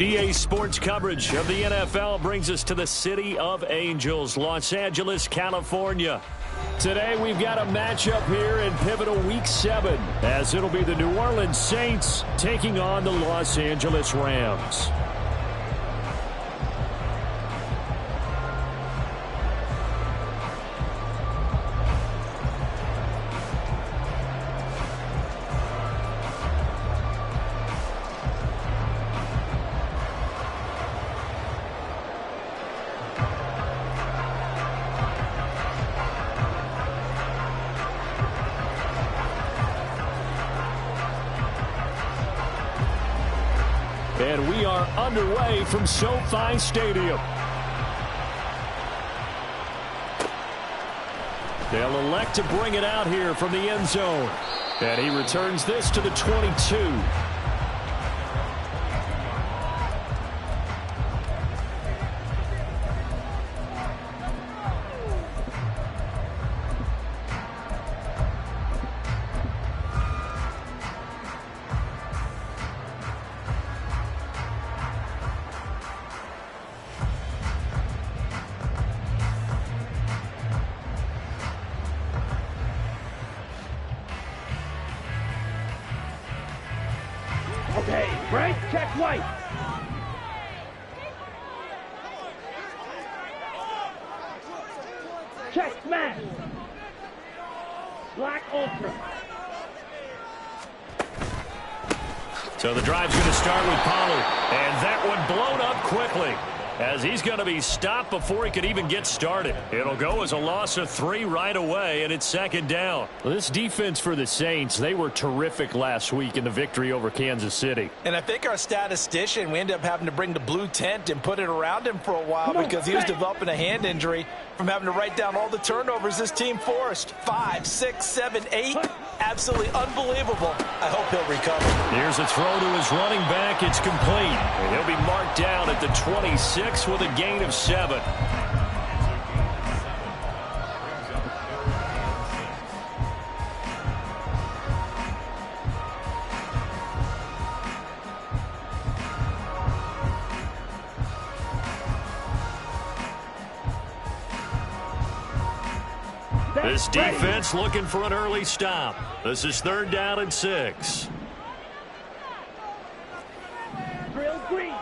EA Sports coverage of the NFL brings us to the City of Angels, Los Angeles, California. Today we've got a matchup here in pivotal Week 7, as it'll be the New Orleans Saints taking on the Los Angeles Rams. And we are underway from SoFi Stadium. They'll elect to bring it out here from the end zone. And he returns this to the 22. Okay, right, check white. Check smash. Black ultra. So the drive's going to start with Pollard. And that one blown up quickly, as he's going to be stopped before he could even get started. It'll go as a loss of 3 right away, and it's second down. Well, this defense for the Saints, they were terrific last week in the victory over Kansas City. And I think our statistician, we ended up having to bring the blue tent and put it around him for a while because he was developing a hand injury from having to write down all the turnovers this team forced. 5, 6, 7, 8. Absolutely unbelievable. I hope he'll recover. Here's a throw to his running back. It's complete. And he'll be marked down at the 26 with a gain of 7. This defense looking for an early stop. This is 3rd down and 6. Drill green.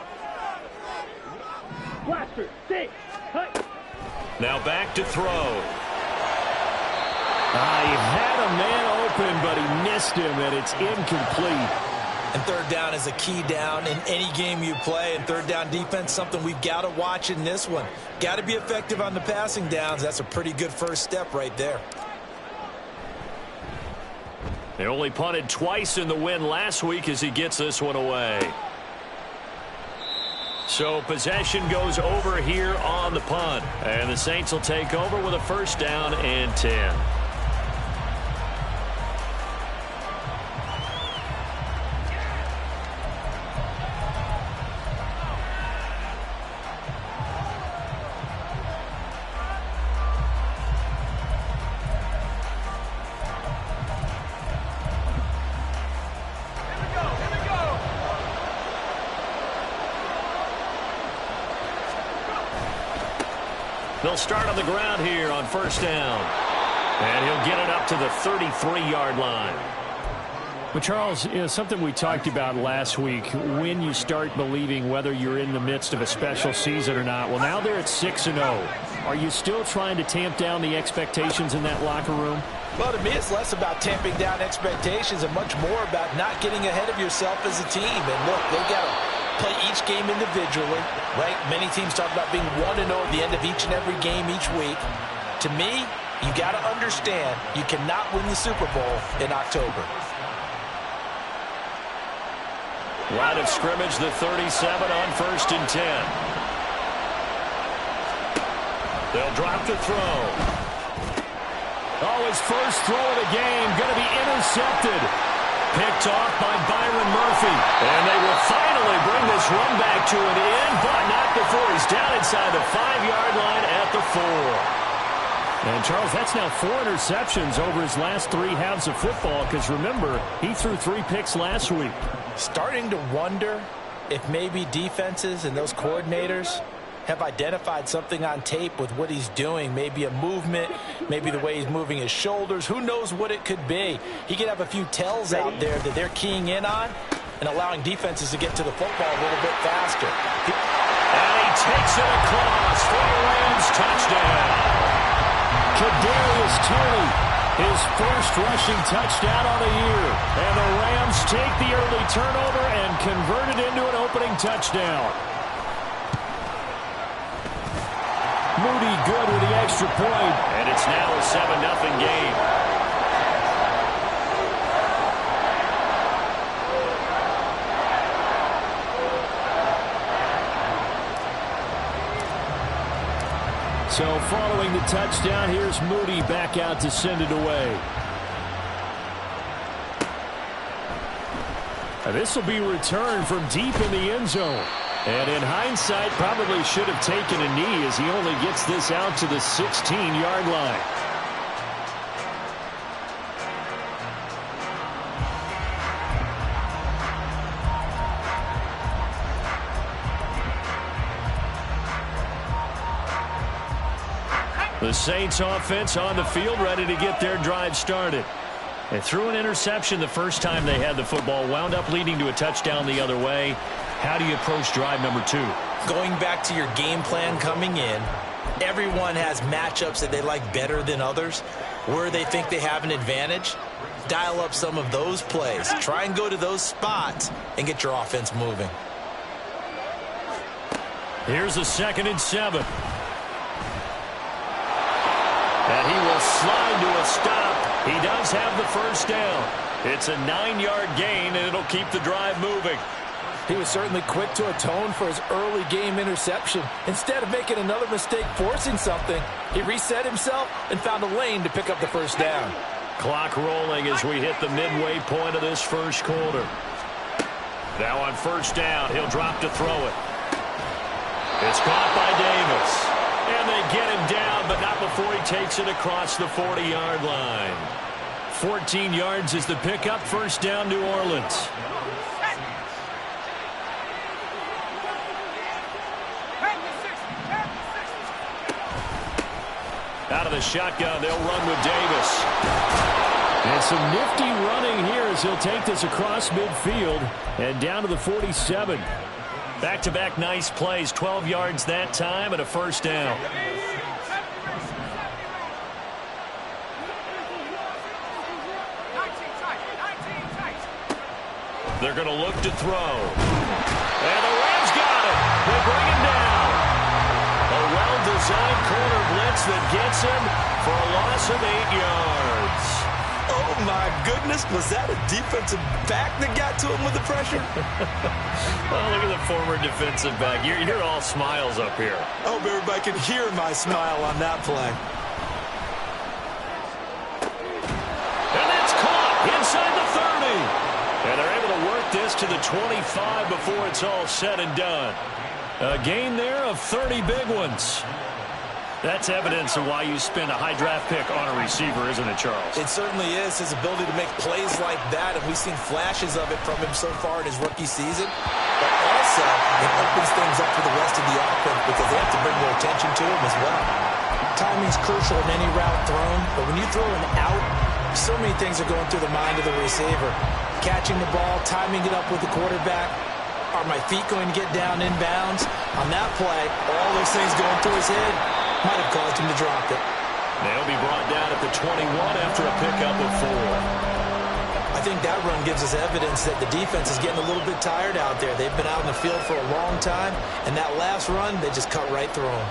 Blaster, 6. Cut. Now back to throw. He had a man open, but he missed him, and it's incomplete. And 3rd down is a key down in any game you play. And 3rd down defense, something we've got to watch in this one. Got to be effective on the passing downs. That's a pretty good first step right there. They only punted twice in the win last week as he gets this one away. So possession goes over here on the punt. And the Saints will take over with a 1st down and 10. They'll start on the ground here on 1st down. And he'll get it up to the 33-yard line. Well, Charles, something we talked about last week, when you start believing whether you're in the midst of a special season or not. Well, now they're at 6-0. Are you still trying to tamp down the expectations in that locker room? Well, to me, it's less about tamping down expectations and much more about not getting ahead of yourself as a team. And look, they've got to play each game individually, right? Many teams talk about being 1-0 at the end of each and every game each week. To me, you got to understand you cannot win the Super Bowl in October. Line of scrimmage, the 37 on 1st and 10. They'll drop the throw. Oh, his first throw of the game going to be intercepted. Picked off by Byron Murphy. And they will finally bring this run back to an end, but not before he's down inside the 5-yard line at the 4. And, Charles, that's now 4 interceptions over his last 3 halves of football because, remember, he threw 3 picks last week. Starting to wonder if maybe defenses and those coordinators have identified something on tape with what he's doing, maybe a movement, maybe the way he's moving his shoulders, who knows what it could be. He could have a few tells out there that they're keying in on and allowing defenses to get to the football a little bit faster. And he takes it across for a Rams touchdown. Kadarius Toney, his first rushing touchdown on the year. And the Rams take the early turnover and convert it into an opening touchdown. Moody good with the extra point. And it's now a 7-0 game. So following the touchdown, here's Moody back out to send it away. This will be returned from deep in the end zone. And in hindsight, probably should have taken a knee as he only gets this out to the 16-yard line. The Saints offense on the field, ready to get their drive started. They threw an interception the first time they had the football, wound up leading to a touchdown the other way. How do you approach drive number 2? Going back to your game plan coming in, everyone has matchups that they like better than others. Where they think they have an advantage, dial up some of those plays. Try and go to those spots and get your offense moving. Here's a 2nd and 7. And he will slide to a stop. He does have the first down. It's a 9-yard gain, and it'll keep the drive moving. He was certainly quick to atone for his early game interception. Instead of making another mistake forcing something, he reset himself and found a lane to pick up the first down. Clock rolling as we hit the midway point of this first quarter. Now on first down, he'll drop to throw it. It's caught by Davis. And they get him down, but not before he takes it across the 40-yard line. 14 yards is the pickup. First down, New Orleans. Out of the shotgun, they'll run with Davis. And some nifty running here as he'll take this across midfield and down to the 47. Back-to-back nice plays, 12 yards that time and a first down. They're going to look to throw. And the Rams got it. They bring him down. A well-designed corner blitz that gets him for a loss of 8 yards. Oh, my goodness. Was that a defensive back that got to him with the pressure? Oh, look at the former defensive back. You're all smiles up here. I hope everybody can hear my smile on that play. And it's caught inside the 30. And they're able to work this to the 25 before it's all said and done. A gain there of 30 big ones. That's evidence of why you spend a high draft pick on a receiver, isn't it, Charles? It certainly is. His ability to make plays like that, and we've seen flashes of it from him so far in his rookie season. But also, it opens things up for the rest of the offense because they have to bring more attention to him as well. Timing's crucial in any route thrown, but when you throw an out, so many things are going through the mind of the receiver. Catching the ball, timing it up with the quarterback. Are my feet going to get down inbounds? On that play, all those things going through his head might have caused him to drop it. They'll be brought down at the 21 after a pickup of 4. I think that run gives us evidence that the defense is getting a little bit tired out there. They've been out in the field for a long time, and that last run, they just cut right through them.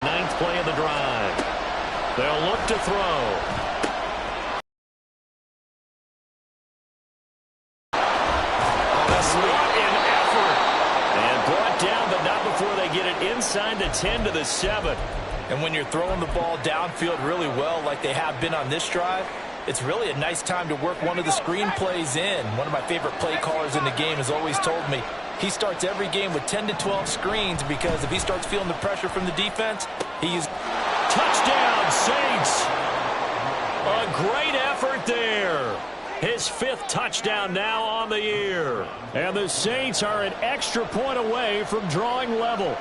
Ninth play of the drive. They'll look to throw. Inside the 10 to the 7. And when you're throwing the ball downfield really well like they have been on this drive, it's really a nice time to work one of the screen plays in. One of my favorite play callers in the game has always told me he starts every game with 10 to 12 screens because if he starts feeling the pressure from the defense, he's... Touchdown, Saints! A great effort there. His 5th touchdown now on the year. And the Saints are an extra point away from drawing level.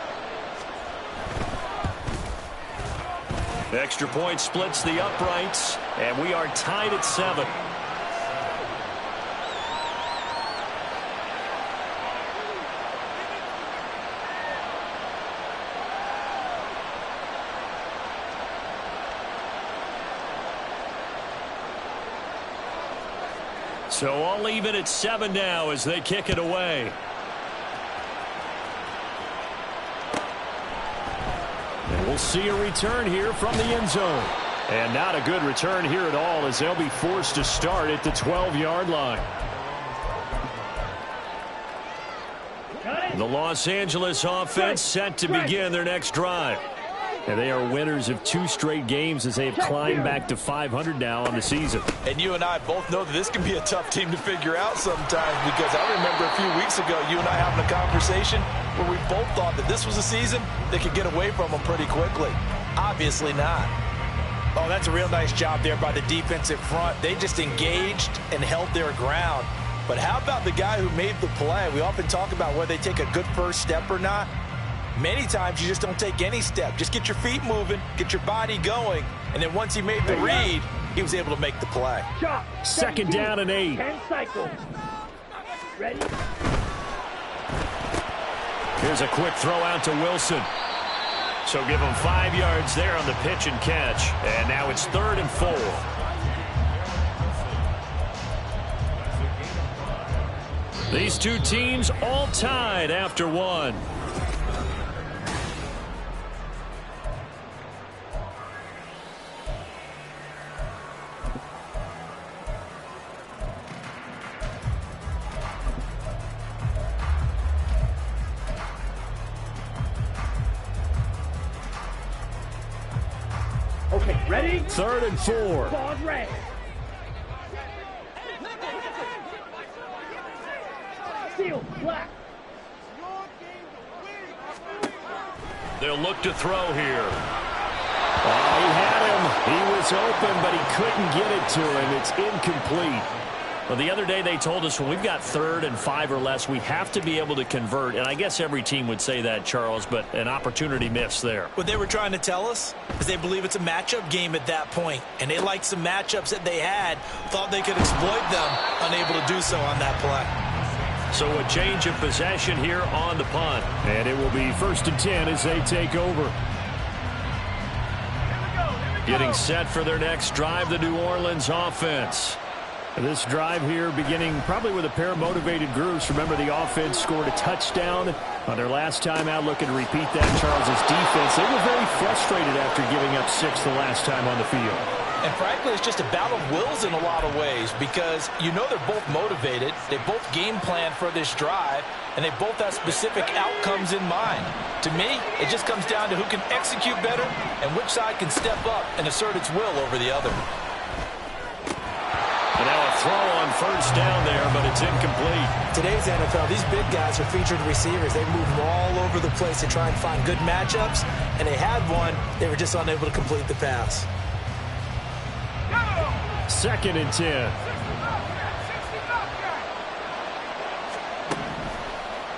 Extra point splits the uprights, and we are tied at 7. So all even at 7 now as they kick it away. And we'll see a return here from the end zone. And not a good return here at all as they'll be forced to start at the 12-yard line. The Los Angeles offense set to begin their next drive. And they are winners of 2 straight games as they've climbed back to 500 now on the season. And you and I both know that this can be a tough team to figure out sometimes, because I remember a few weeks ago you and I having a conversation where we both thought that this was a season that could get away from them pretty quickly. Obviously not. Oh, that's a real nice job there by the defensive front. They just engaged and held their ground. But how about the guy who made the play? We often talk about whether they take a good first step or not. Many times you just don't take any step. Just get your feet moving, get your body going, and then once he made the read, he was able to make the play. Second down and 8. 10 cycles. Ready? Here's a quick throw out to Wilson. So give him 5 yards there on the pitch and catch. And now it's 3rd and 4. These two teams all tied after 1. Okay, ready? 3rd and 4. Ball red. Seal, black. They'll look to throw here. Oh, he had him. He was open, but he couldn't get it to him. It's incomplete. Well, the other day they told us when we've got 3rd and 5 or less, we have to be able to convert. And I guess every team would say that, Charles, but an opportunity missed there. What they were trying to tell us is they believe it's a matchup game at that point, and they liked some matchups that they had, thought they could exploit them, unable to do so on that play. So a change of possession here on the punt. And it will be 1st and 10 as they take over. Getting set for their next drive, the New Orleans offense. This drive here beginning probably with a pair of motivated groups. Remember, the offense scored a touchdown on their last time out. Looking to repeat that. Charles's defense, they were very frustrated after giving up 6 the last time on the field. And frankly, it's just a battle of wills in a lot of ways, because you know they're both motivated, they both game plan for this drive, and they both have specific outcomes in mind. To me, it just comes down to who can execute better and which side can step up and assert its will over the other. And now a throw on 1st down there, but it's incomplete. Today's NFL, these big guys are featured receivers. They move all over the place to try and find good matchups, and they had one. They were just unable to complete the pass. 2nd and 10.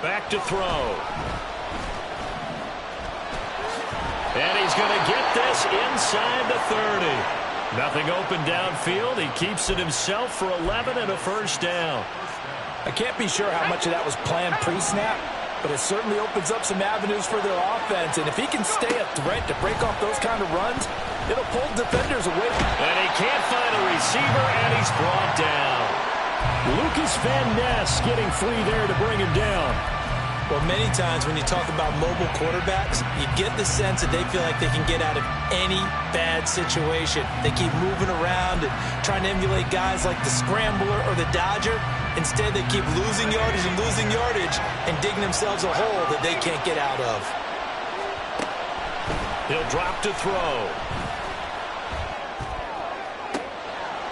Back to throw. And he's going to get this inside the 30. Nothing open downfield. He keeps it himself for 11 and a 1st down. I can't be sure how much of that was planned pre-snap, but it certainly opens up some avenues for their offense. And if he can stay a threat to break off those kind of runs, it'll pull defenders away. And he can't find a receiver, and he's brought down. Lucas Van Ness getting free there to bring him down. Well, many times when you talk about mobile quarterbacks, you get the sense that they feel like they can get out of any bad situation. They keep moving around and trying to emulate guys like the Scrambler or the Dodger. Instead, they keep losing yardage and digging themselves a hole that they can't get out of. He'll drop to throw.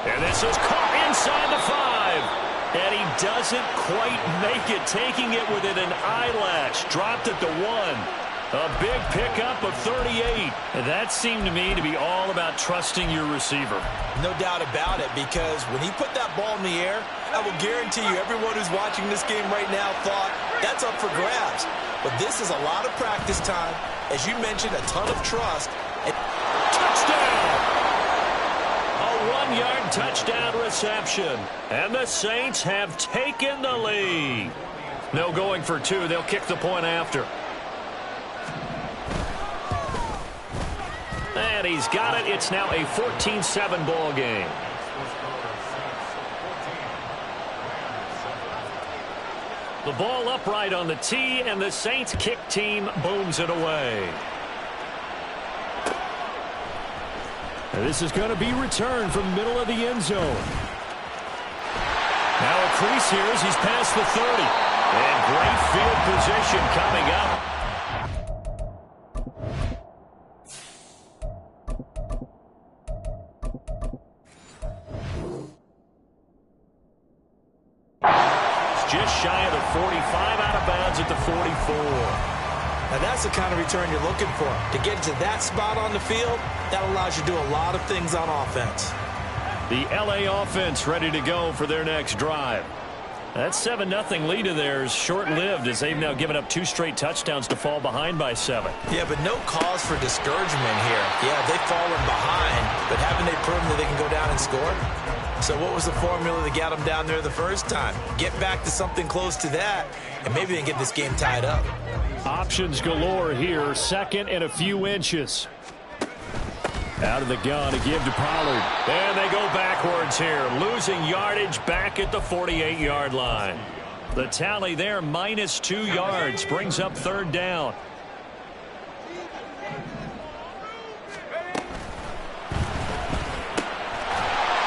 And this is caught inside the 5. And he doesn't quite make it, taking it within an eyelash. Dropped at the 1. A big pickup of 38. That seemed to me to be all about trusting your receiver. No doubt about it, because when he put that ball in the air, I will guarantee you everyone who's watching this game right now thought that's up for grabs. But this is a lot of practice time. As you mentioned, a ton of trust. Touchdown! A 1-yard touchdown reception. And the Saints have taken the lead. No going for two. They'll kick the point after. And he's got it. It's now a 14-7 ball game. The ball upright on the tee, and the Saints kick team booms it away. And this is going to be returned from middle of the end zone. Now a crease here as he's past the 30. And great field position coming up. Just shy of the 45, out of bounds at the 44. Now that's the kind of return you're looking for. To get to that spot on the field, that allows you to do a lot of things on offense. The LA offense ready to go for their next drive. That 7-0 lead of theirs short-lived as they've now given up 2 straight touchdowns to fall behind by 7. Yeah, but no cause for discouragement here. Yeah, they've fallen behind, but haven't they proven that they can go down and score? So what was the formula that got them down there the first time? Get back to something close to that, and maybe they can get this game tied up. Options galore here. Second and a few inches. Out of the gun to give to Pollard. And they go backwards here, losing yardage back at the 48-yard line. The tally there, -2 yards, brings up 3rd down.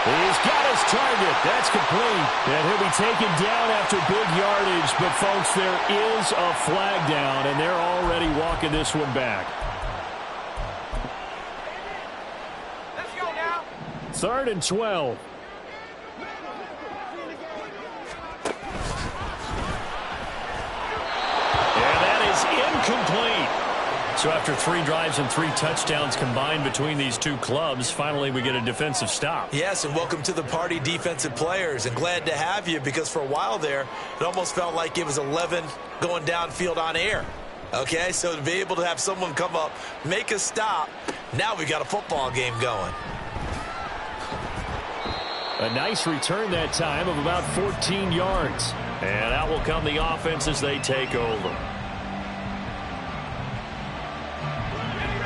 He's got his target. That's complete. And he'll be taken down after big yardage. But, folks, there is a flag down, and they're already walking this one back. 3rd and 12. And that is incomplete. So after 3 drives and 3 touchdowns combined between these two clubs, finally we get a defensive stop. Yes, and welcome to the party, defensive players. And glad to have you, because for a while there, it almost felt like it was 11 going downfield on air. Okay, so to be able to have someone come up, make a stop, now we got a football game going. A nice return that time of about 14 yards. And out will come the offense as they take over.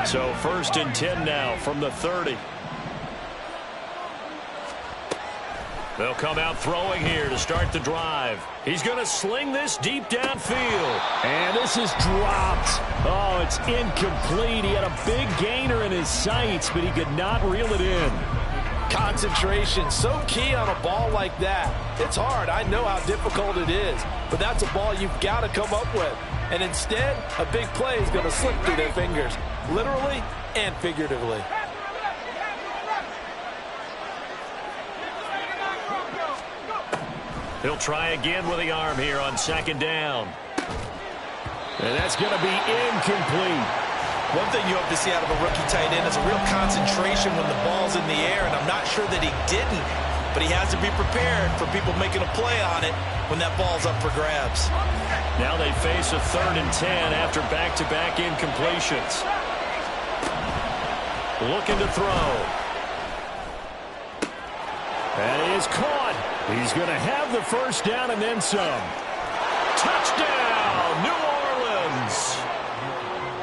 So 1st and 10 now from the 30. They'll come out throwing here to start the drive. He's going to sling this deep downfield. And this is dropped. Oh, it's incomplete. He had a big gainer in his sights, but he could not reel it in. Concentration, so key on a ball like that. It's hard. I know how difficult it is, but that's a ball you've got to come up with. And instead, a big play is going to slip through their fingers, literally and figuratively. He'll try again with the arm here on 2nd down. And that's going to be incomplete. One thing you hope to see out of a rookie tight end is a real concentration when the ball's in the air, and I'm not sure that he didn't, but he has to be prepared for people making a play on it when that ball's up for grabs. Now they face a 3rd and 10 after back-to-back incompletions. Looking to throw. And he is caught. He's going to have the 1st down and then some. Touchdown, New Orleans.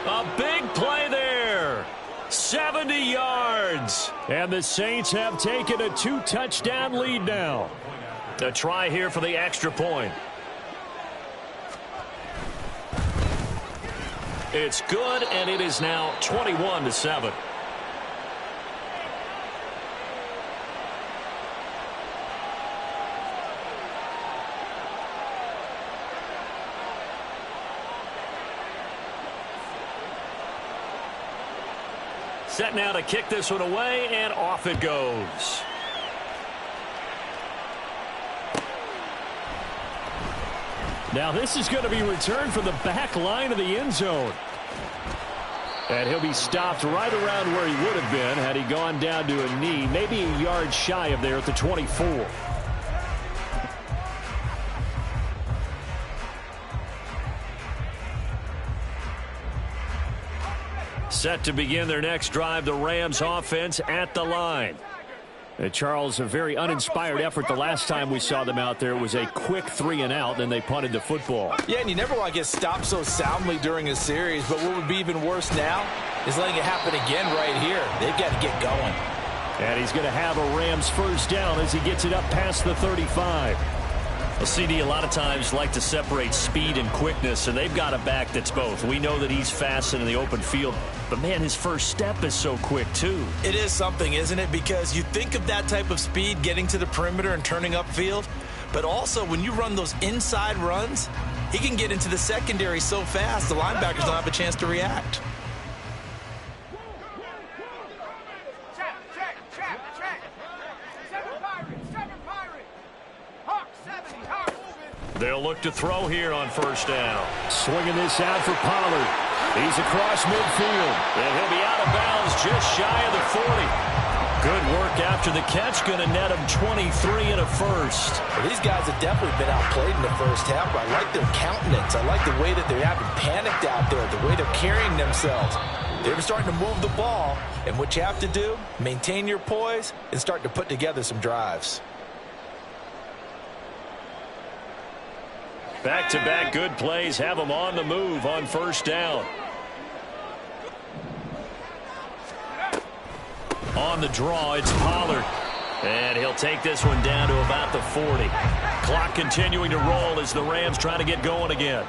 A big play there. 70 yards. And the Saints have taken a 2-touchdown lead now. A try here for the extra point. It's good, and it is now 21-7. Set now to kick this one away, and off it goes. Now this is going to be returned from the back line of the end zone. And he'll be stopped right around where he would have been had he gone down to a knee, maybe a yard shy of there at the 24. Set to begin their next drive, the Rams offense at the line. Charles, a very uninspired effort the last time we saw them out there. It was a quick 3-and-out, then they punted the football. Yeah, and you never want to get stopped so soundly during a series, but what would be even worse now is letting it happen again right here. They've got to get going. And he's going to have a Rams first down as he gets it up past the 35. Well, CD a lot of times like to separate speed and quickness, and they've got a back that's both. We know that he's fast and in the open field, but, man, his first step is so quick, too. It is something, isn't it? Because you think of that type of speed getting to the perimeter and turning upfield, but also when you run those inside runs, he can get into the secondary so fast the linebackers don't have a chance to react. They'll look to throw here on first down. Swinging this out for Pollard. He's across midfield. And he'll be out of bounds just shy of the 40. Good work after the catch. Going to net him 23 and a first. Well, these guys have definitely been outplayed in the first half, but I like their countenance. I like the way that they haven't panicked out there, the way they're carrying themselves. They're starting to move the ball, and what you have to do, maintain your poise and start to put together some drives. Back-to-back good plays have them on the move on first down. On the draw, it's Pollard. And he'll take this one down to about the 40. Clock continuing to roll as the Rams try to get going again.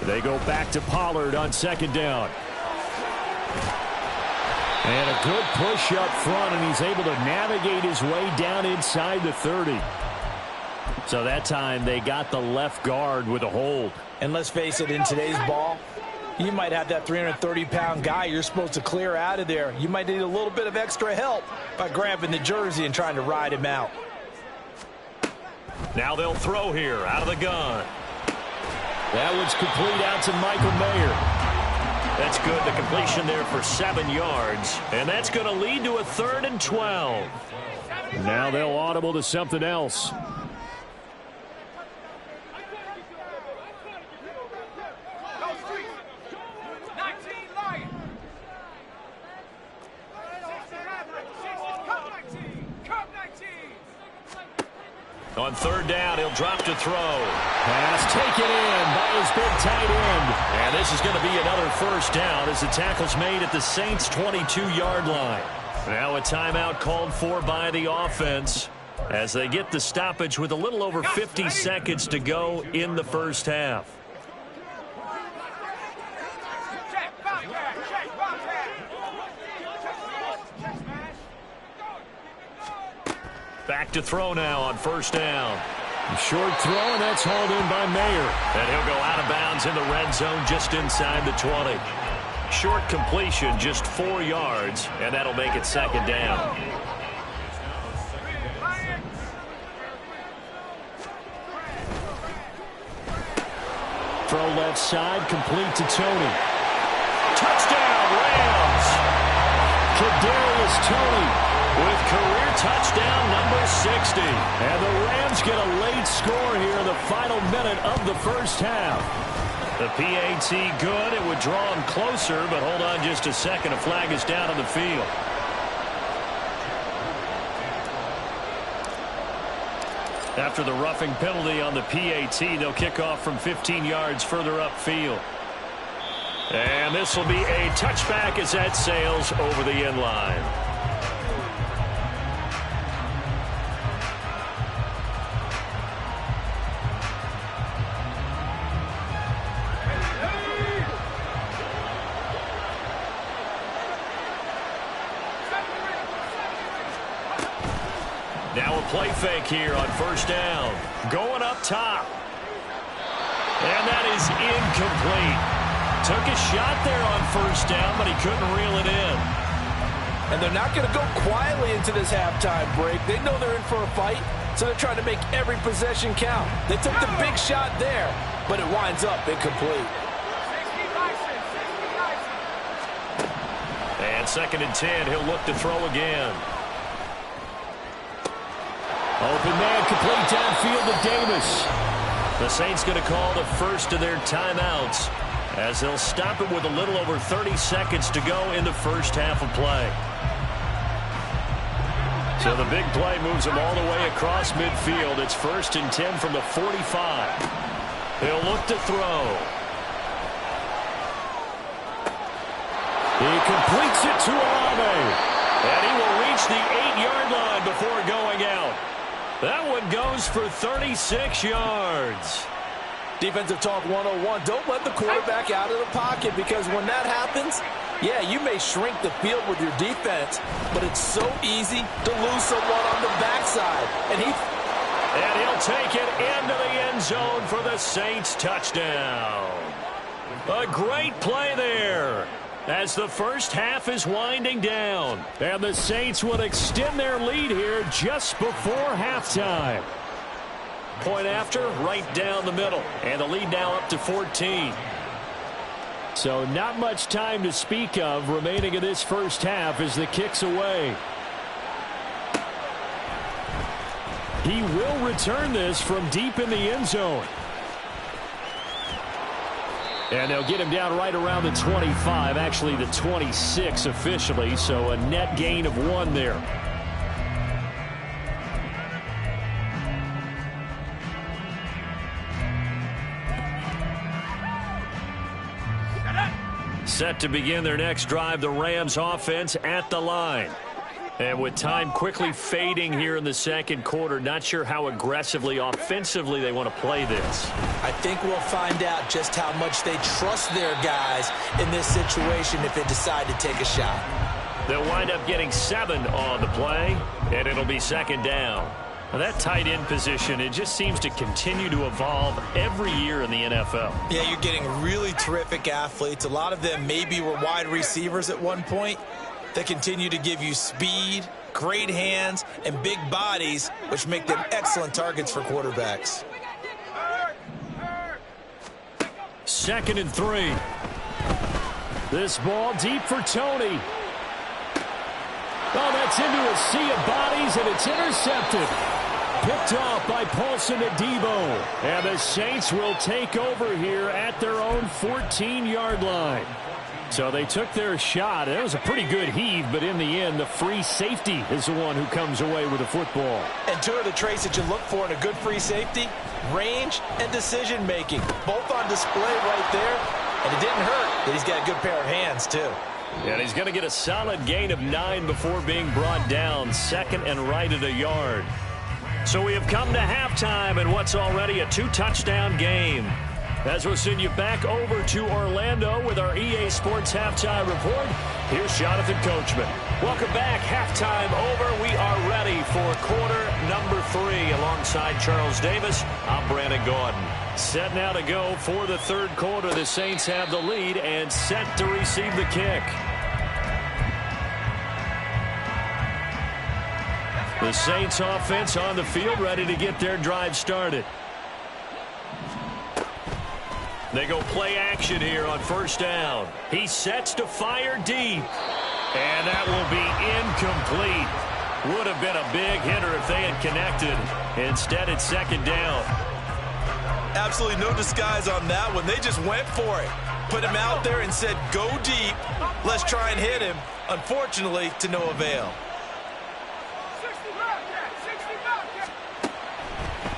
They go back to Pollard on second down. And a good push up front, and he's able to navigate his way down inside the 30. So that time they got the left guard with a hold. And let's face it, in today's ball, you might have that 330-pound guy you're supposed to clear out of there. You might need a little bit of extra help by grabbing the jersey and trying to ride him out. Now they'll throw here out of the gun. That one's complete out to Michael Mayer. That's good. The completion there for 7 yards. And that's going to lead to a 3rd and 12. Now they'll audible to something else. On third down, he'll drop to throw. Pass taken in by his big tight end. And this is going to be another first down as the tackle's made at the Saints' 22-yard line. Now a timeout called for by the offense as they get the stoppage with a little over 50 seconds to go in the first half. Back to throw now on first down. Short throw, and that's hauled in by Mayer. And he'll go out of bounds in the red zone just inside the 20. Short completion, just 4 yards, and that'll make it second down. Throw left side, complete to Tony. Touchdown, Rams! Kadarius Toney with career touchdown number 60. And the Rams get a late score here in the final minute of the first half. The PAT good. It would draw him closer, but hold on just a second. A flag is down on the field. After the roughing penalty on the PAT, they'll kick off from 15 yards further upfield. And this will be a touchback as that sails over the end line. Now a play fake here on first down. Going up top. And that is incomplete. Took a shot there on first down, but he couldn't reel it in. And they're not going to go quietly into this halftime break. They know they're in for a fight. so they're trying to make every possession count. They took the big shot there, but it winds up incomplete. And 2nd and 10, he'll look to throw again. Open man, complete downfield to Davis. The Saints going to call the first of their timeouts as they'll stop it with a little over 30 seconds to go in the first half of play. So the big play moves them all the way across midfield. It's 1st and 10 from the 45. He'll look to throw. He completes it to Olave. And he will reach the 8-yard line before going out. That one goes for 36 yards. Defensive talk 101. Don't let the quarterback out of the pocket, because when that happens, yeah, you may shrink the field with your defense, but it's so easy to lose someone on the backside. And he'll take it into the end zone for the Saints touchdown. A great play there as the first half is winding down. And the Saints will extend their lead here just before halftime. Point after, right down the middle. And the lead now up to 14. So not much time to speak of remaining in this first half as the kick's away. He will return this from deep in the end zone. And they'll get him down right around the 25, actually the 26 officially, so a net gain of 1 there. Set to begin their next drive, the Rams offense at the line. And with time quickly fading here in the second quarter, not sure how aggressively, offensively they want to play this. I think we'll find out just how much they trust their guys in this situation if they decide to take a shot. They'll wind up getting 7 on the play, and it'll be 2nd down. Now that tight end position, it just seems to continue to evolve every year in the NFL. Yeah, you're getting really terrific athletes. A lot of them maybe were wide receivers at one point. They continue to give you speed, great hands, and big bodies, which make them excellent targets for quarterbacks. 2nd and 3. This ball deep for Tony. Oh, that's into a sea of bodies, and it's intercepted. Picked off by Paulson Adebo. And the Saints will take over here at their own 14-yard line. So they took their shot. It was a pretty good heave, but in the end, the free safety is the one who comes away with the football. And 2 of the traits that you look for in a good free safety, range and decision-making, both on display right there. And it didn't hurt that he's got a good pair of hands, too. And he's going to get a solid gain of 9 before being brought down, 2nd and right at a yard. So we have come to halftime in what's already a 2-touchdown game. As we'll send you back over to Orlando with our EA Sports Halftime Report, here's Jonathan Coachman. Welcome back. Halftime over. We are ready for quarter number 3. Alongside Charles Davis, I'm Brandon Gordon. Set now to go for the 3rd quarter. The Saints have the lead and set to receive the kick. The Saints offense on the field, ready to get their drive started. They go play action here on 1st down. He sets to fire deep. And that will be incomplete. Would have been a big hitter if they had connected. Instead, it's 2nd down. Absolutely no disguise on that one. They just went for it. Put him out there and said, go deep. Let's try and hit him. Unfortunately, to no avail.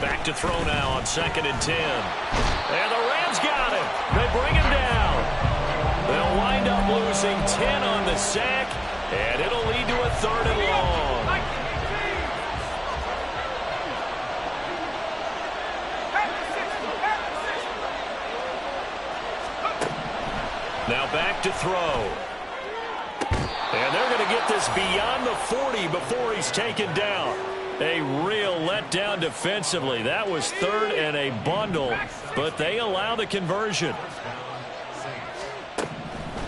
Back to throw now on 2nd and 10. And the Rams got him. They bring him down. They'll wind up losing 10 on the sack, and it'll lead to a 3rd and long. Now back to throw. And they're going to get this beyond the 40 before he's taken down. A real letdown defensively. That was 3rd and a bundle, but they allow the conversion.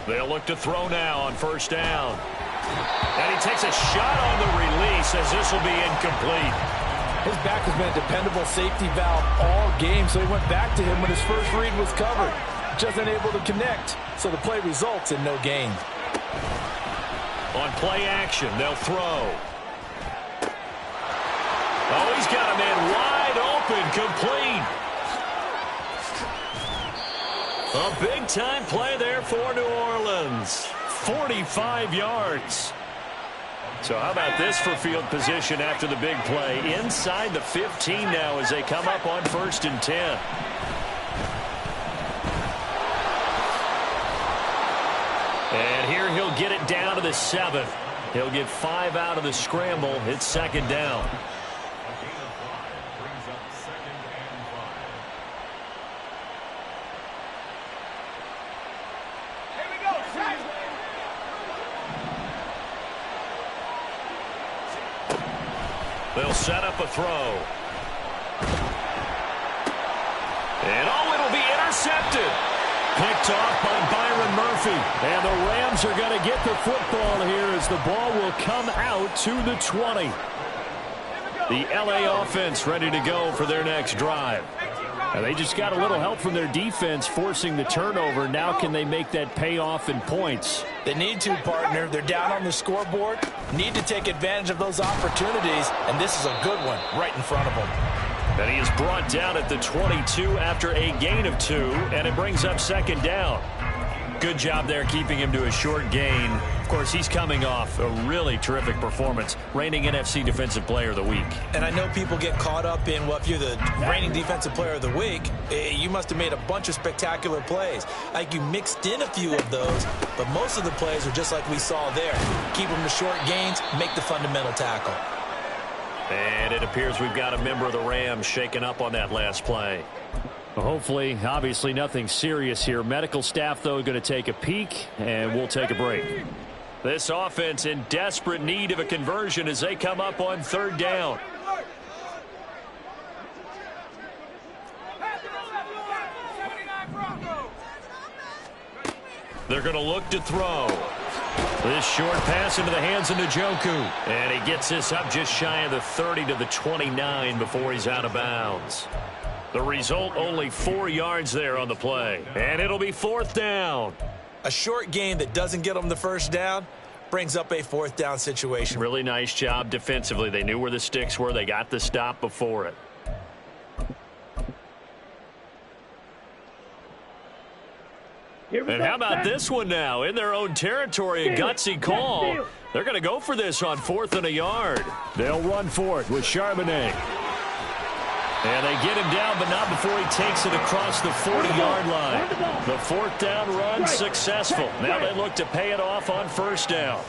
They'll look to throw now on 1st down. And he takes a shot on the release as this will be incomplete. His back has been a dependable safety valve all game, so he went back to him when his first read was covered. Just unable to connect, so the play results in no gain. On play action, they'll throw. Oh, he's got a man wide open, complete. A big-time play there for New Orleans. 45 yards. So how about this for field position after the big play? Inside the 15 now as they come up on 1st and 10. And here he'll get it down to the 7. He'll get 5 out of the scramble. It's 2nd down. They'll set up a throw. And oh, it'll be intercepted. Picked off by Byron Murphy. And the Rams are going to get the football here as the ball will come out to the 20. The LA offense ready to go for their next drive. And they just got a little help from their defense forcing the turnover. Now can they make that pay off in points? They need to, partner. They're down on the scoreboard. Need to take advantage of those opportunities. And this is a good one right in front of them. And he is brought down at the 22 after a gain of 2. And it brings up 2nd down. Good job there keeping him to a short gain. Of course, he's coming off a really terrific performance, reigning NFC Defensive Player of the Week. And I know people get caught up in, well, if you're the reigning Defensive Player of the Week, you must have made a bunch of spectacular plays. Like you mixed in a few of those, but most of the plays are just like we saw there. Keep them to short gains, make the fundamental tackle. And it appears we've got a member of the Rams shaken up on that last play. Hopefully, obviously nothing serious here. Medical staff, though, going to take a peek, and we'll take a break. This offense in desperate need of a conversion as they come up on 3rd down. They're going to look to throw. This short pass into the hands of Njoku. And he gets this up just shy of the 30 to the 29 before he's out of bounds. The result, only 4 yards there on the play. And it'll be 4th down. A short gain that doesn't get them the first down brings up a 4th down situation. Really nice job defensively. They knew where the sticks were. They got the stop before it. And how about this one now? In their own territory, a gutsy call. They're going to go for this on 4th and a yard. They'll run for it with Charbonnet. And they get him down, but not before he takes it across the 40-yard line. The 4th down run successful. Now they look to pay it off on 1st down.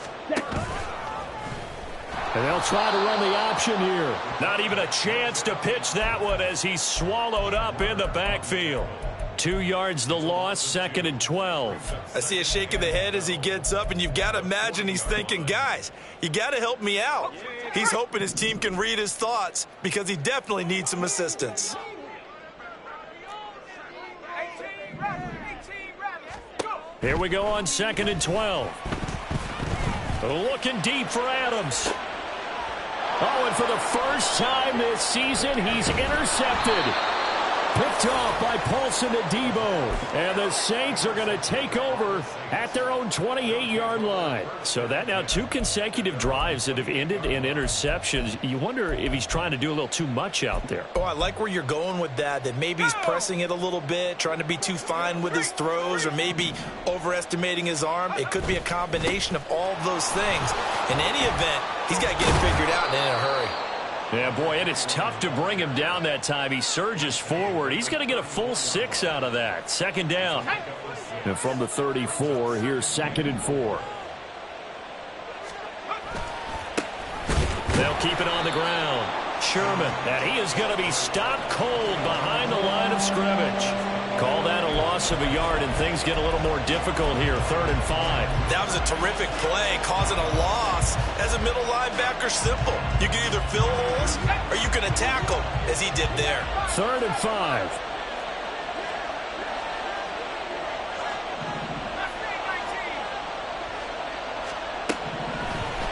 And they'll try to run the option here. Not even a chance to pitch that one as he's swallowed up in the backfield. 2 yards the loss, 2nd and 12. I see a shake of the head as he gets up, and you've got to imagine he's thinking, guys, you got to help me out. He's hoping his team can read his thoughts because he definitely needs some assistance. Here we go on 2nd and 12. Looking deep for Adams. Oh, and for the first time this season, he's intercepted. Picked off by Paulson Adebo. And the Saints are going to take over at their own 28-yard line. So that now 2 consecutive drives that have ended in interceptions. You wonder if he's trying to do a little too much out there. Oh, I like where you're going with that maybe he's pressing it a little bit, trying to be too fine with his throws, or maybe overestimating his arm. It could be a combination of all of those things. In any event, he's got to get it figured out and in a hurry. Yeah, boy, and it's tough to bring him down that time. He surges forward. He's going to get a full 6 out of that. 2nd down. And from the 34, here's 2nd and 4. They'll keep it on the ground. Sherman, and he is going to be stopped cold behind the line of scrimmage. Call that a loss of a yard, and things get a little more difficult here. 3rd and 5. That was a terrific play, causing a loss. As a middle linebacker, simple. You can either fill holes or you can attack them, as he did there. 3rd and 5.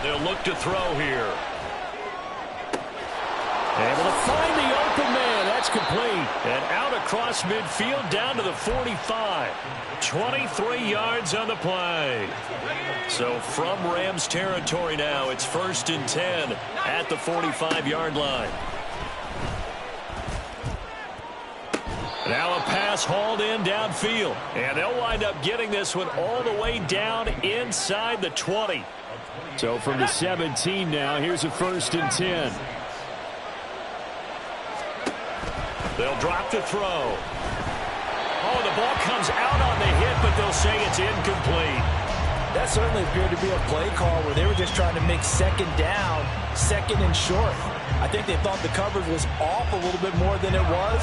They'll look to throw here. Able to find the open man. That's complete. And out across midfield down to the 45. 23 yards on the play. So from Rams territory now, it's 1st and 10 at the 45-yard line. Now a pass hauled in downfield. And they'll wind up getting this one all the way down inside the 20. So from the 17 now, here's a 1st and 10. They'll drop the throw. Oh, the ball comes out on the hit, but they'll say it's incomplete. That certainly appeared to be a play call where they were just trying to make second down, second and short. I think they thought the coverage was off a little bit more than it was.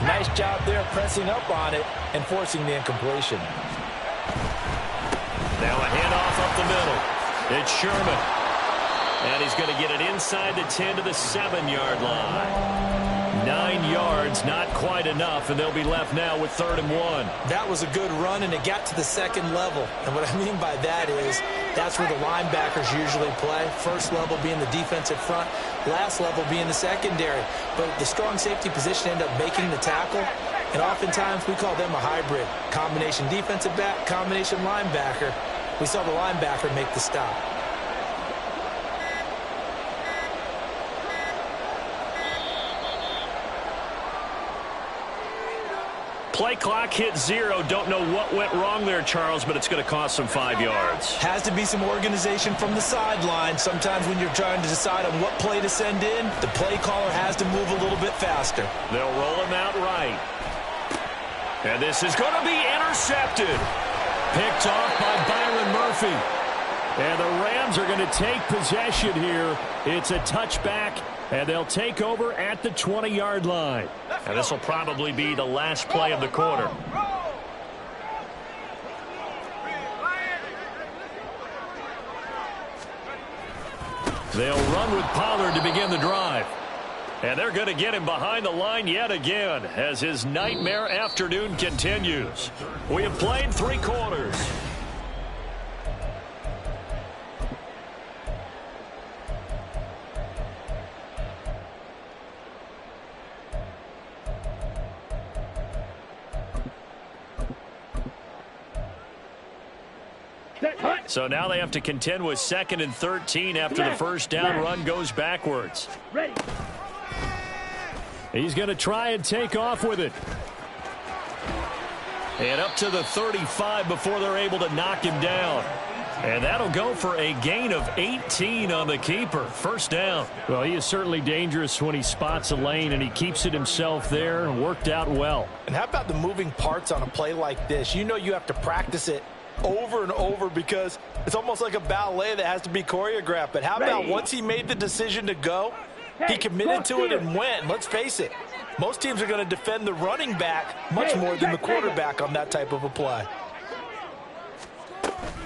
Nice job there pressing up on it and forcing the incompletion. Now a handoff up the middle. It's Sherman. And he's going to get it inside the 10 to the 7-yard line. 9 yards, not quite enough, and they'll be left now with 3rd and 1. That was a good run, and it got to the second level. And what I mean by that is that's where the linebackers usually play. First level being the defensive front, last level being the secondary. But the strong safety position ended up making the tackle, and oftentimes we call them a hybrid. Combination defensive back, combination linebacker. We saw the linebacker make the stop. Play clock hit 0. Don't know what went wrong there, Charles, but it's going to cost them 5 yards. Has to be some organization from the sideline. Sometimes when you're trying to decide on what play to send in, the play caller has to move a little bit faster. They'll roll him out right. And this is going to be intercepted. Picked off by Byron Murphy. And the Rams are going to take possession here. It's a touchback, and they'll take over at the 20-yard line. And this will probably be the last play of the quarter. They'll run with Pollard to begin the drive. And they're going to get him behind the line yet again as his nightmare afternoon continues. We have played 3 quarters. So now they have to contend with 2nd and 13 after the first down run goes backwards. Ready. He's going to try and take off with it. And up to the 35 before they're able to knock him down. And that'll go for a gain of 18 on the keeper. First down. Well, he is certainly dangerous when he spots a lane, and he keeps it himself there and worked out well. And how about the moving parts on a play like this? You know you have to practice it over and over because it's almost like a ballet that has to be choreographed. But how about once he made the decision to go, he committed to it and went. Let's face it, most teams are going to defend the running back much more than the quarterback on that type of a play.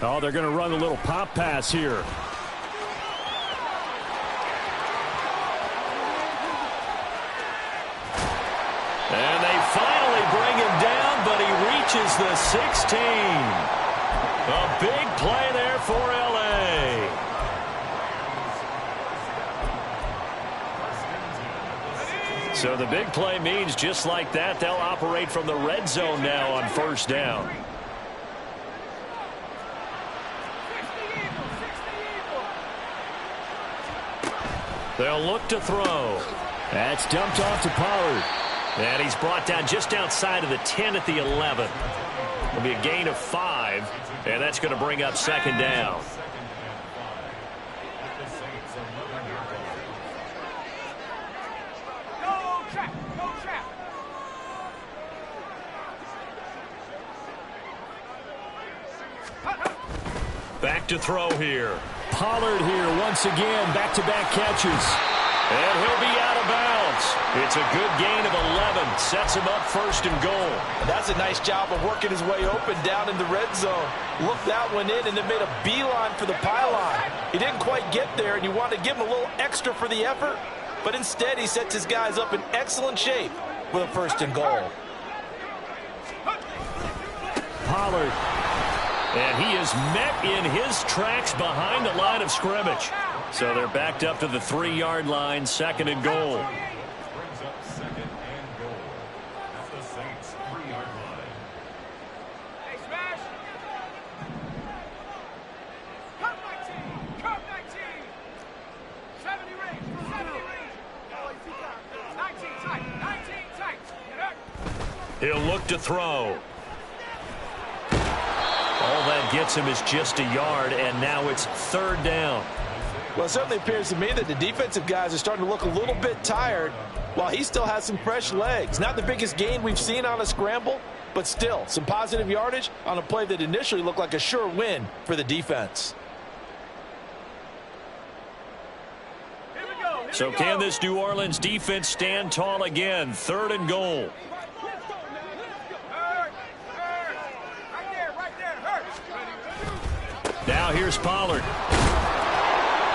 Oh, they're going to run a little pop pass here. And they finally bring him down, but he reaches the 16. A big play there for L.A. So the big play means just like that, they'll operate from the red zone now on first down. They'll look to throw. That's dumped off to Pollard. And he's brought down just outside of the 10 at the 11. It'll be a gain of 5, and that's going to bring up second down. Back to throw here. Pollard here once again, back-to-back catches. And he'll be out of bounds. It's a good gain of 11. Sets him up first and goal. And that's a nice job of working his way open down in the red zone. Looked that one in and then made a beeline for the pylon. He didn't quite get there, and you want to give him a little extra for the effort. But instead, he sets his guys up in excellent shape with a first and goal. Pollard. And he is met in his tracks behind the line of scrimmage. So they're backed up to the 3-yard line, 2nd and goal. He'll look to throw. All that gets him is just a yard, and now it's 3rd down. Well, it certainly appears to me that the defensive guys are starting to look a little bit tired while he still has some fresh legs. Not the biggest gain we've seen on a scramble, but still some positive yardage on a play that initially looked like a sure win for the defense. So can this New Orleans defense stand tall again? 3rd and goal. Now here's Pollard.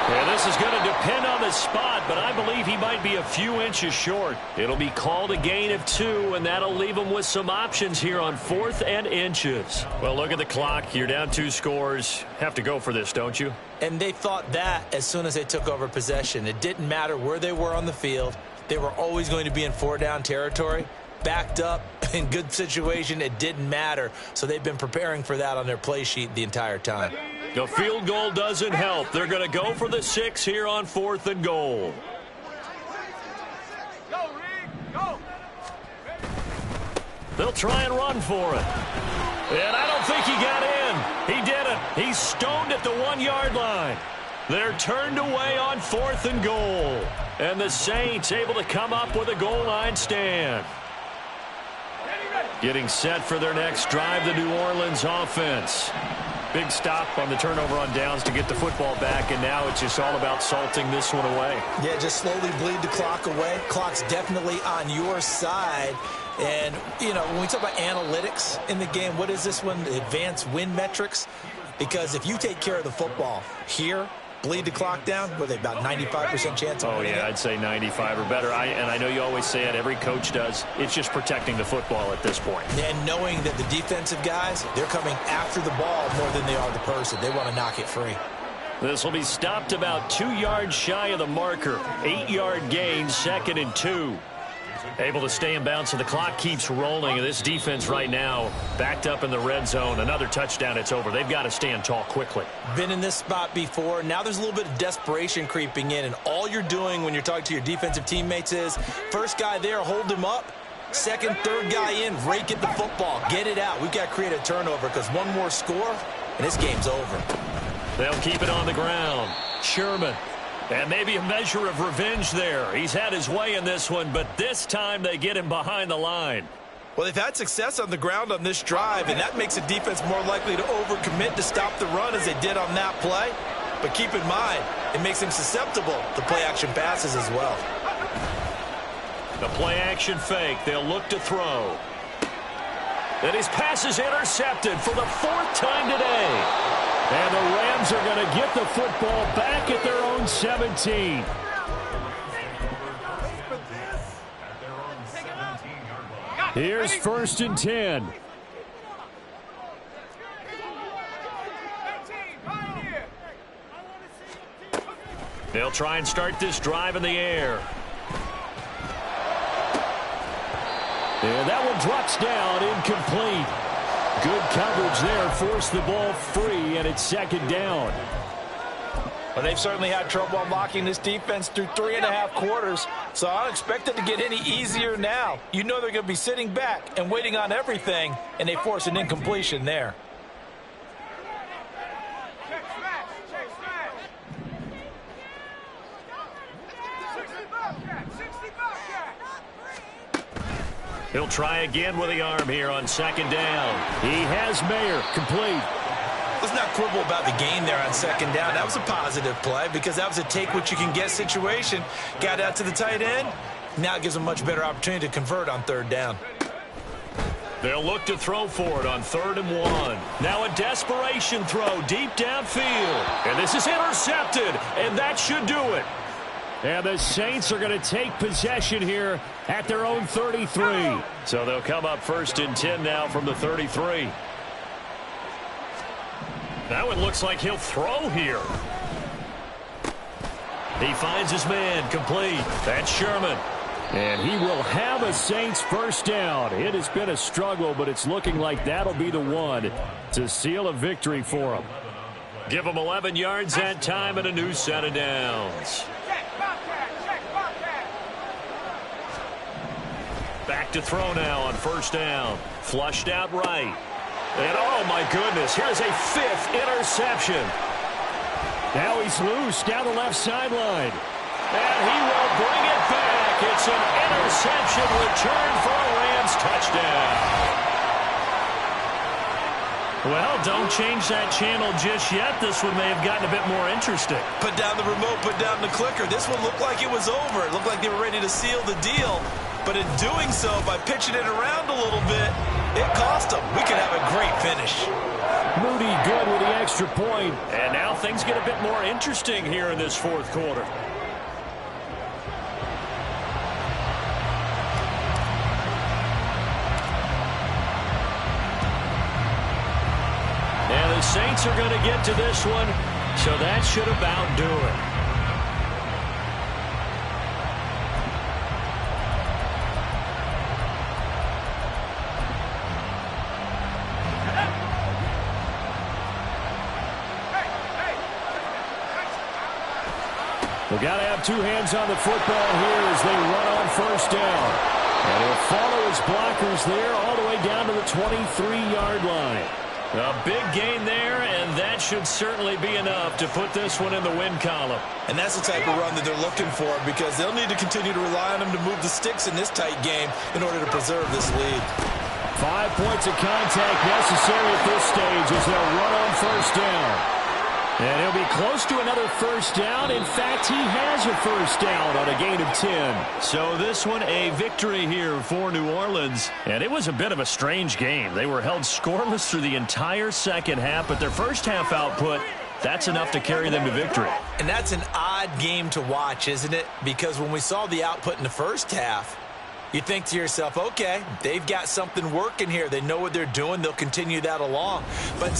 Yeah, this is going to depend on the spot, but I believe he might be a few inches short. It'll be called a gain of 2, and that'll leave him with some options here on 4th and inches. Well, look at the clock. You're down 2 scores. Have to go for this, don't you? And they thought that as soon as they took over possession. It didn't matter where they were on the field. They were always going to be in 4-down territory. Backed up, in good situation, it didn't matter. So they've been preparing for that on their play sheet the entire time. The field goal doesn't help. They're going to go for the 6 here on 4th and goal. Go, Reed, go. They'll try and run for it. And I don't think he got in. He didn't. He's stoned at the 1-yard line. They're turned away on 4th and goal. And the Saints able to come up with a goal line stand. Getting set for their next drive, the New Orleans offense. Big stop on the turnover on downs to get the football back, and now it's just all about salting this one away. Yeah, just slowly bleed the clock away. Clock's definitely on your side. And, you know, when we talk about analytics in the game, what is this one? Advanced win metrics? Because if you take care of the football here, bleed the clock down, were they about 95% chance of winning it? I'd say 95 or better. And I know you always say it, every coach does. It's just protecting the football at this point. And knowing that the defensive guys, they're coming after the ball more than they are the person. They want to knock it free. This will be stopped about 2 yards shy of the marker. 8-yard gain, 2nd and 2. Able to stay in bounds, so the clock keeps rolling. And this defense right now backed up in the red zone. Another touchdown, it's over. They've got to stand tall quickly. Been in this spot before. Now there's a little bit of desperation creeping in. And all you're doing when you're talking to your defensive teammates is, first guy there, hold him up. Second, third guy in, rake at the football. Get it out. We've got to create a turnover because one more score, and this game's over. They'll keep it on the ground. Sherman. And maybe a measure of revenge there. He's had his way in this one, but this time they get him behind the line. Well, they've had success on the ground on this drive, and that makes a defense more likely to overcommit to stop the run as they did on that play. But keep in mind, it makes them susceptible to play-action passes as well. The play-action fake. They'll look to throw. And his pass is intercepted for the 4th time today. And the Rams are going to get the football back at their own 17. Here's 1st and 10. They'll try and start this drive in the air. And that one drops down, incomplete. Good coverage there, forced the ball free, and it's 2nd down. Well, they've certainly had trouble unlocking this defense through 3.5 quarters, so I don't expect it to get any easier now. You know they're going to be sitting back and waiting on everything, and they force an incompletion there. He'll try again with the arm here on 2nd down. He has Mayer complete. Let's not quibble about the gain there on 2nd down. That was a positive play because that was a take-what-you-can-get situation. Got out to the tight end. Now it gives them a much better opportunity to convert on 3rd down. They'll look to throw for it on 3rd and 1. Now a desperation throw deep downfield. And this is intercepted, and that should do it. And the Saints are going to take possession here at their own 33. So they'll come up 1st and 10 now from the 33. Now it looks like he'll throw here. He finds his man, complete. That's Sherman. And he will have a Saints first down. It has been a struggle, but it's looking like that'll be the one to seal a victory for him. Give him 11 yards that time and a new set of downs. Back to throw now on first down. Flushed out right. And oh my goodness, here's a 5th interception. Now he's loose down the left sideline. And he will bring it back. It's an interception return for a Rams touchdown. Well, don't change that channel just yet. This one may have gotten a bit more interesting. Put down the remote, put down the clicker. This one looked like it was over. It looked like they were ready to seal the deal. But in doing so, by pitching it around a little bit, it cost them. We could have a great finish. Moody good with the extra point. And now things get a bit more interesting here in this fourth quarter. And the Saints are going to get to this one, so that should about do it. We've got to have two hands on the football here as they run on first down. And he'll follow his blockers there all the way down to the 23-yard line. A big gain there, and that should certainly be enough to put this one in the win column. And that's the type of run that they're looking for, because they'll need to continue to rely on him to move the sticks in this tight game in order to preserve this lead. 5 points of contact necessary at this stage as they'll run on first down. And he'll be close to another first down. In fact, he has a first down on a gain of 10. So this one a victory here for New Orleans. And it was a bit of a strange game. They were held scoreless through the entire second half, but their first half output, that's enough to carry them to victory. And that's an odd game to watch, isn't it? Because when we saw the output in the first half, you think to yourself, okay, they've got something working here. They know what they're doing. They'll continue that along. But